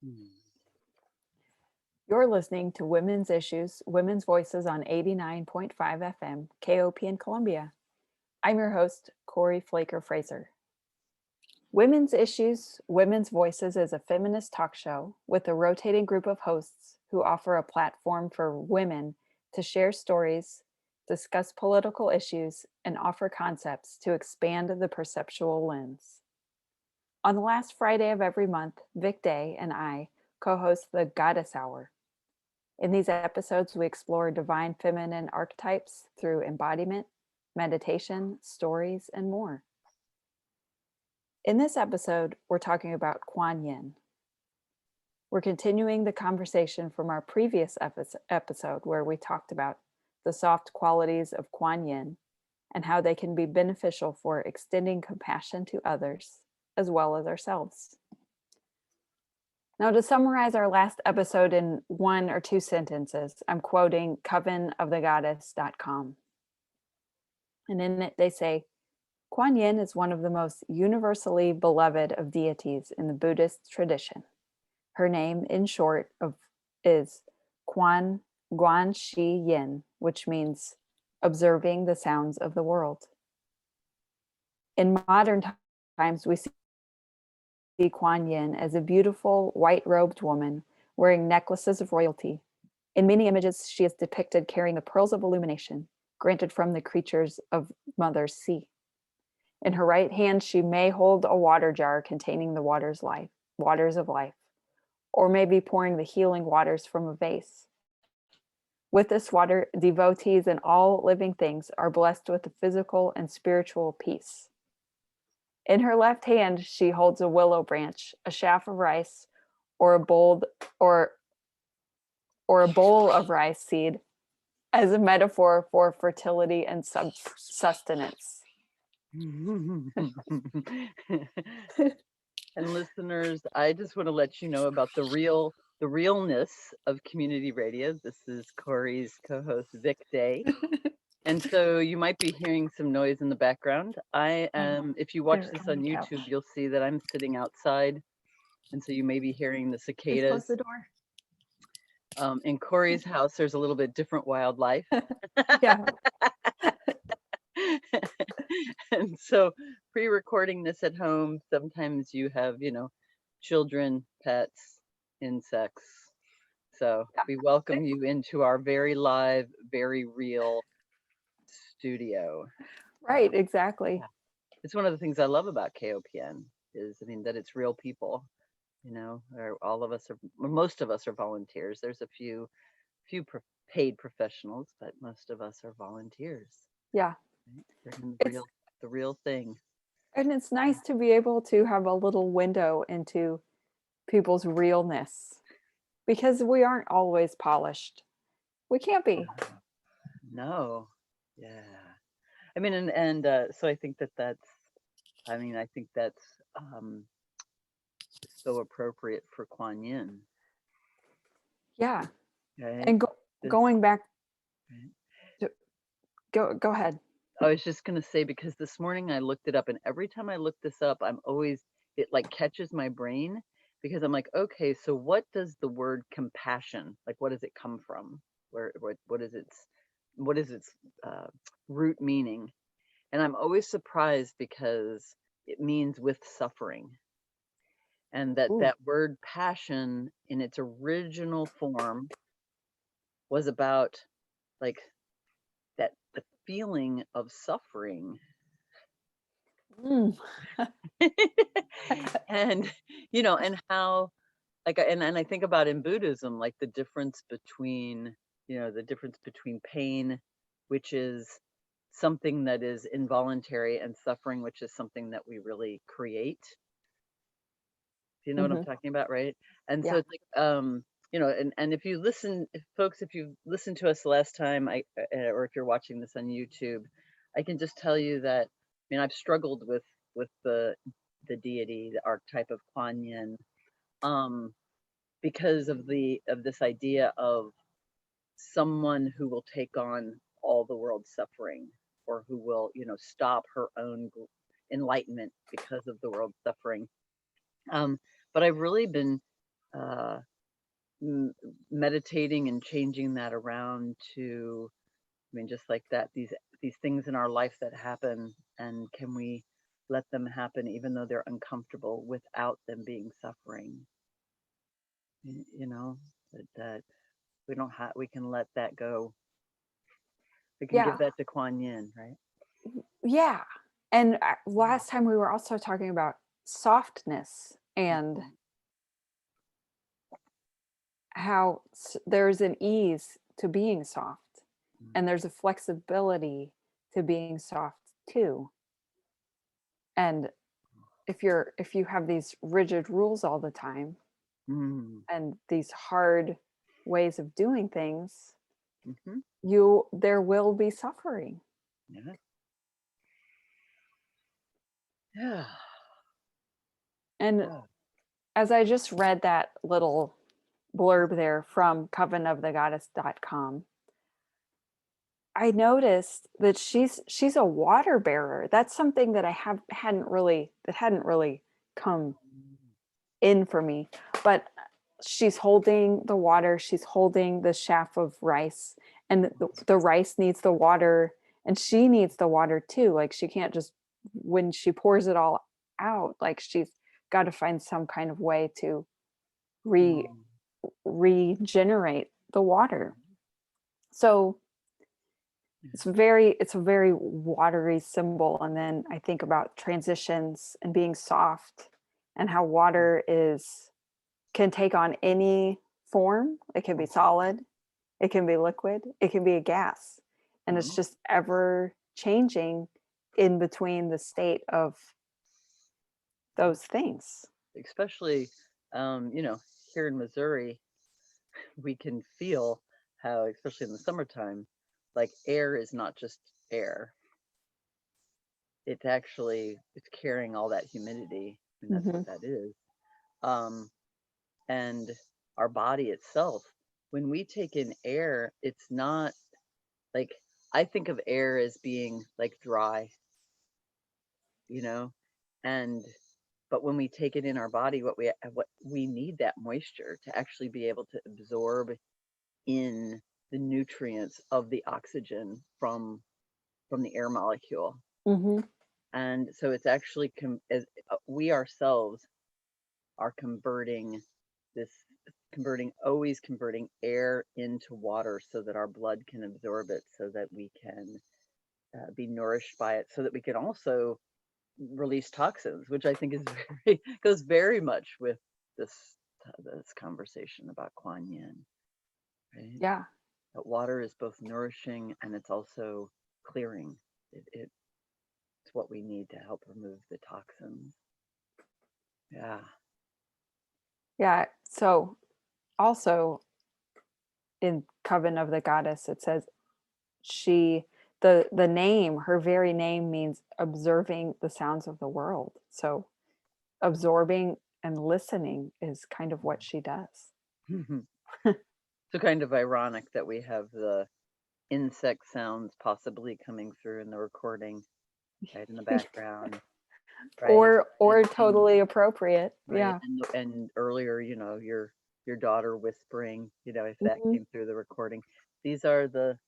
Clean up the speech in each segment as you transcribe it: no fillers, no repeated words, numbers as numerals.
Mm. You're listening to Women's Issues, Women's Voices on 89.5 FM, KOP in Columbia. I'm your host, Corri Flaker Fraser. Women's Issues, Women's Voices is a feminist talk show with a rotating group of hosts who offer a platform for women to share stories, discuss political issues, and offer concepts to expand the perceptual lens. On the last Friday of every month, Vic Day and I co-host the Goddess Hour. In these episodes, we explore divine feminine archetypes through embodiment, meditation, stories, and more. In this episode, we're talking about Kwan Yin. We're continuing the conversation from our previous episode where we talked about the soft qualities of Kwan Yin and how they can be beneficial for extending compassion to others as well as ourselves. Now, to summarize our last episode in one or two sentences, I'm quoting covenofthegoddess.com. And in it, they say, Kwan Yin is one of the most universally beloved of deities in the Buddhist tradition. Her name, in short, is Quan Shi Yin, which means observing the sounds of the world. In modern times, we see Kwan Yin as a beautiful white-robed woman wearing necklaces of royalty. In many images, she is depicted carrying the pearls of illumination granted from the creatures of Mother's Sea. In her right hand, she may hold a water jar containing the waters of life, or may be pouring the healing waters from a vase. With this water, devotees and all living things are blessed with the physical and spiritual peace. In her left hand, she holds a willow branch, a shaft of rice, or a bowl of rice seed as a metaphor for fertility and sustenance. And listeners, I just want to let you know about the realness of community radio. This is Corri's co-host Vic Day. And so you might be hearing some noise in the background. I am, if you watch this on YouTube, you'll see that I'm sitting outside. And so you may be hearing the cicadas. Close the door. In Corri's house, there's a little bit different wildlife. Yeah. And so pre-recording this at home, sometimes you have, children, pets, insects. So we welcome you into our very live, very real studio. Right, exactly. It's one of the things I love about KOPN is, that it's real people, all of us are, most of us are volunteers. There's a few paid professionals, but most of us are volunteers. Yeah. Right? The real thing. And it's nice to be able to have a little window into people's realness because we aren't always polished. We can't be. No. Yeah. So I think that's so appropriate for Kwan Yin. Yeah. Right? And going back to, go ahead. I was just going to say, because this morning I looked it up, and every time I look this up, it like catches my brain, because I'm like, okay, so what does the word compassion, like, what does it come from? What is its root meaning? And I'm always surprised because it means with suffering. And that word passion in its original form was about like the feeling of suffering. And and how, like, and I think about in Buddhism, like the difference between pain, which is something that is involuntary, and suffering, which is something that we really create. Do you know what I'm talking about, right? And so it's like, and if you listen, folks, if you listened to us last time, or if you're watching this on YouTube, I can just tell you that, I've struggled with the deity, the archetype of Kwan Yin, because of this idea of someone who will take on all the world's suffering, or who will, stop her own enlightenment because of the world's suffering. But I've really been uh, meditating and changing that around to, I mean, just like that, these things in our life that happen, and can we let them happen even though they're uncomfortable without them being suffering? You know, that we don't have, we can let that go. We can Yeah. give that to Quan Yin, right? Yeah. And last time we were also talking about softness and Mhm. how there's an ease to being soft Mm. and there's a flexibility to being soft too. And if you have these rigid rules all the time Mm. and these hard ways of doing things, Mhm. there will be suffering. Yeah. Yeah. And Yeah. as I just read that little blurb there from covenofthegoddess.com, I noticed that she's a water bearer. That's something that hadn't really come Mm. in for me. But she's holding the water, she's holding the chaff of rice, and the rice needs the water, and she needs the water too. Like she can't just, when she pours it all out, like she's got to find some kind of way to re Mm. regenerate the water. So it's a very watery symbol. And then I think about transitions and being soft and how water is can take on any form. It can be solid, it can be liquid, it can be a gas, and it's Mhm. just ever changing in between the state of those things. Especially, you know, here in Missouri, we can feel how, especially in the summertime, like air is not just air. It's actually, it's carrying all that humidity. I mean, that's Hmm. what that is. Um, and our body itself, when we take in air, it's not like, I think of air as being like dry, you know, and but when we take it in our body, what we need, that moisture to actually be able to absorb in the nutrients of the oxygen from the air molecule. Hmm. And so it's actually we ourselves are this always converting air into water so that our blood can absorb it, so that we can be nourished by it, so that we can also release toxins, which I think is very goes very much with this this conversation about Kuan Yin, right? Yeah. That water is both nourishing and it's also clearing. It's what we need to help remove the toxins. Yeah. Yeah. So also in Coven of the Goddess, it says she the name, her very name means observing the sounds of the world. So absorbing and listening is kind of what she does. So kind of ironic that we have the insect sounds possibly coming through in the recording, right in the background, right? Or And totally appropriate. right, Yeah. and earlier, you know, your daughter whispering, you know, if that Mhm. came through the recording. These are the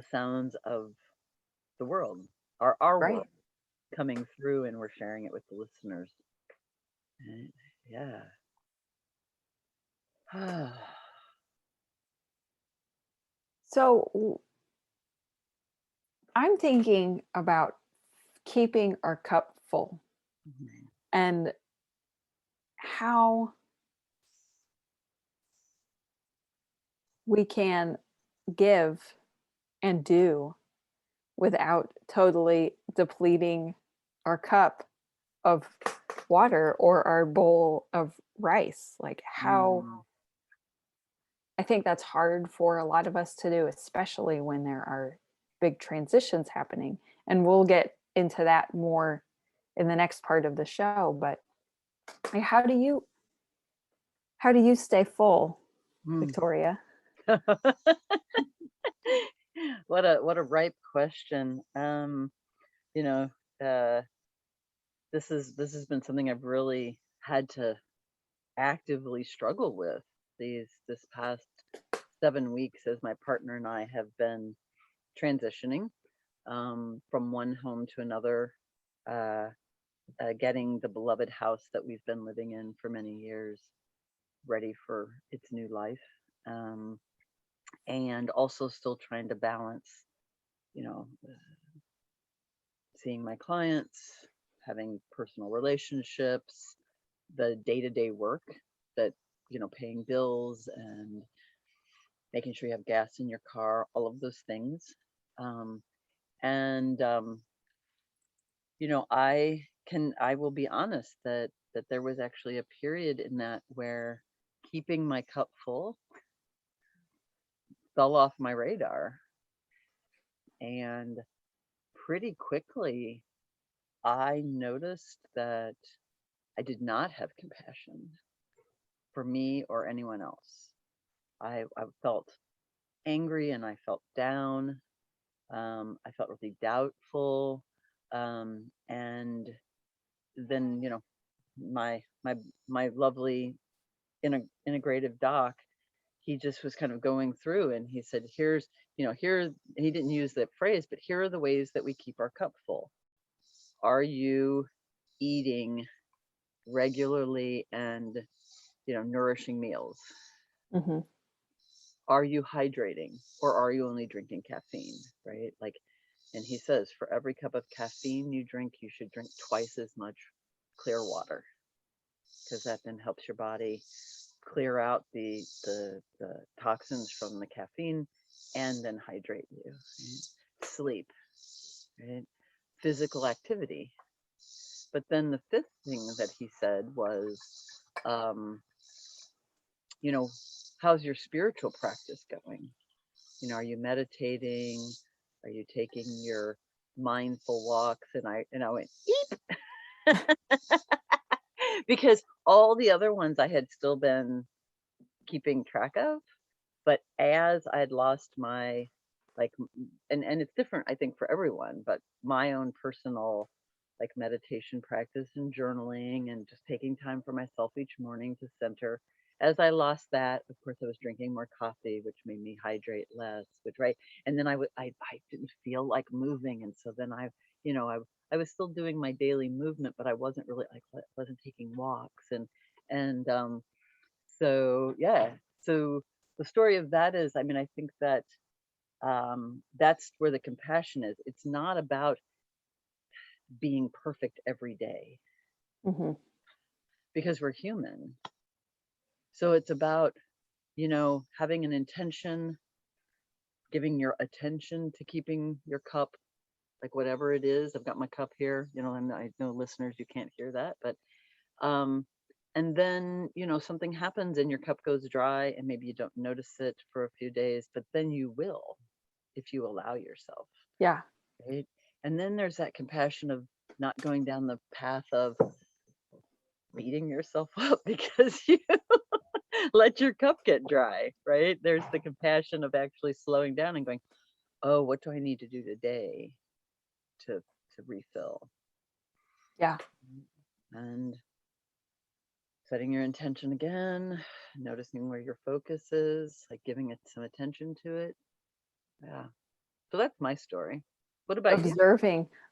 sounds of the world, our Right. world coming through, and we're sharing it with the listeners. Right? Yeah. So I'm thinking about keeping our cup full Mhm. and how we can give and do without totally depleting our cup of water or our bowl of rice. Like how Mm. I think that's hard for a lot of us to do, especially when there are big transitions happening. And we'll get into that more in the next part of the show. But like, how do you stay full, Mm. Victoria? What a ripe question. You know, uh, this has been something I've really had to actively struggle with this past 7 weeks as my partner and I have been transitioning from one home to another, uh, getting the beloved house that we've been living in for many years ready for its new life. Um, and also still trying to balance, you know, seeing my clients, having personal relationships, the day-to-day work that, paying bills and making sure you have gas in your car, all of those things. Um, and I will be honest that there was actually a period in that where keeping my cup full fell off my radar. And pretty quickly, I noticed that I did not have compassion for me or anyone else. I felt angry and I felt down. I felt really doubtful. And then, my lovely integrative doc, he just was kind of going through and he said, here, he didn't use that phrase, but here are the ways that we keep our cup full. Are you eating regularly and, nourishing meals? Mm-hmm. Are you hydrating or are you only drinking caffeine? Right? Like, and he says for every cup of caffeine you drink, you should drink twice as much clear water, because that then helps your body clear out the toxins from the caffeine and then hydrate you. Right? Sleep, right? Physical activity. But then the fifth thing that he said was, um, you know, how's your spiritual practice going? Are you meditating? Are you taking your mindful walks? And I went, eep, because all the other ones I had still been keeping track of. But as I'd lost my, like, and it's different, I think, for everyone, but my own personal, like, meditation practice and journaling and just taking time for myself each morning to center. As I lost that, of course, I was drinking more coffee, which made me hydrate less, which, right. And then I didn't feel like moving. And so then I was still doing my daily movement, but I wasn't really, like, wasn't taking walks. And so, yeah. So the story of that is, I mean, I think that that's where the compassion is. It's not about being perfect every day, Mm-hmm. because we're human. So it's about, having an intention, giving your attention to keeping your cup, like whatever it is. I've got my cup here, and I know listeners, you can't hear that, but um, and then, something happens and your cup goes dry and maybe you don't notice it for a few days, but then you will if you allow yourself. Yeah. Right. And then there's that compassion of not going down the path of beating yourself up because you let your cup get dry. Right. There's the compassion of actually slowing down and going, oh, what do I need to do today to refill? Yeah. And setting your intention again, noticing where your focus is, like giving it some attention to it. Yeah. So that's my story. What about you?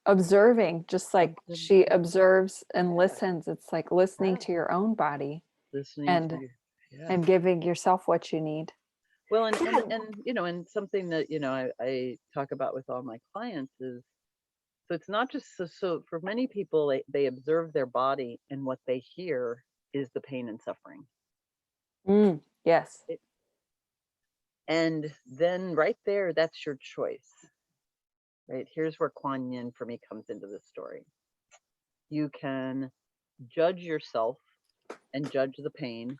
Observing, just like she observes and Yeah. listens. It's like listening Yeah. to your own body Listening and to, yeah. and giving yourself what you need. Well, and something that, I talk about with all my clients is, so it's not just, so for many people, they observe their body and what they hear is the pain and suffering. Yes. And then right there, that's your choice. Right? Here's where Quan Yin for me comes into the story. You can judge yourself and judge the pain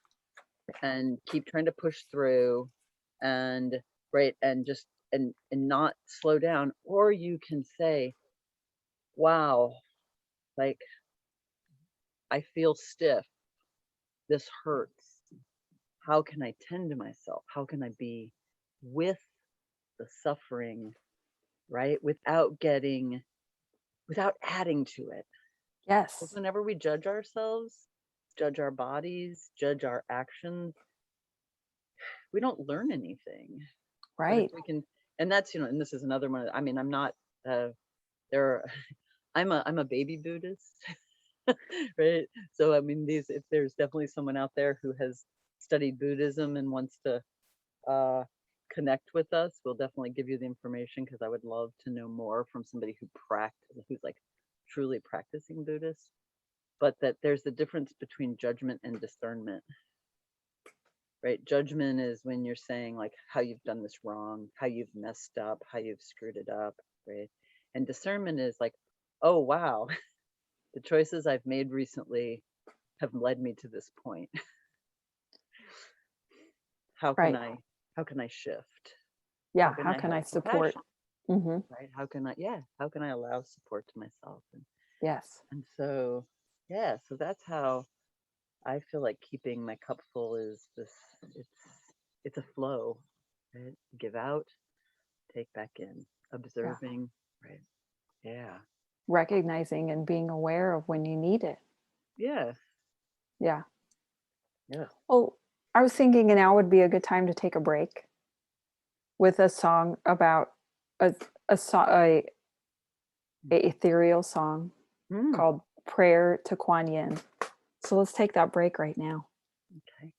and keep trying to push through and right and just and not slow down, or you can say, wow, like, I feel stiff, this hurts, how can I tend to myself, how can I be with the suffering, right, without adding to it. Because Yes. whenever we judge ourselves, judge our bodies, judge our actions, we don't learn anything. But if Right. we can, and that's, and this is another one. I mean, I'm not there. I'm a baby Buddhist, right? So I mean, if there's definitely someone out there who has studied Buddhism and wants to uh, connect with us, we'll definitely give you the information, because I would love to know more from somebody who's like truly practicing Buddhist. But that there's a difference between judgment and discernment, right? Judgment is when you're saying like how you've done this wrong, how you've messed up, how you've screwed it up, right? And discernment is like, oh wow, the choices I've made recently have led me to this point. How can Right. I shift? How Yeah. can How I can I have support? compassion? Mm-hmm. Right? How can I allow support to myself? Yes. And so, yeah, so that's how I feel like keeping my cup full is this, it's a flow, right? Give out, take back in, Yeah. observing, right? Yeah. Recognizing and being aware of when you need it. Yeah. Yeah. Yeah. Oh, I was thinking now would be a good time to take a break with a song about a a ethereal song Mm, called Prayer to Kwan Yin. So let's take that break right now. okay.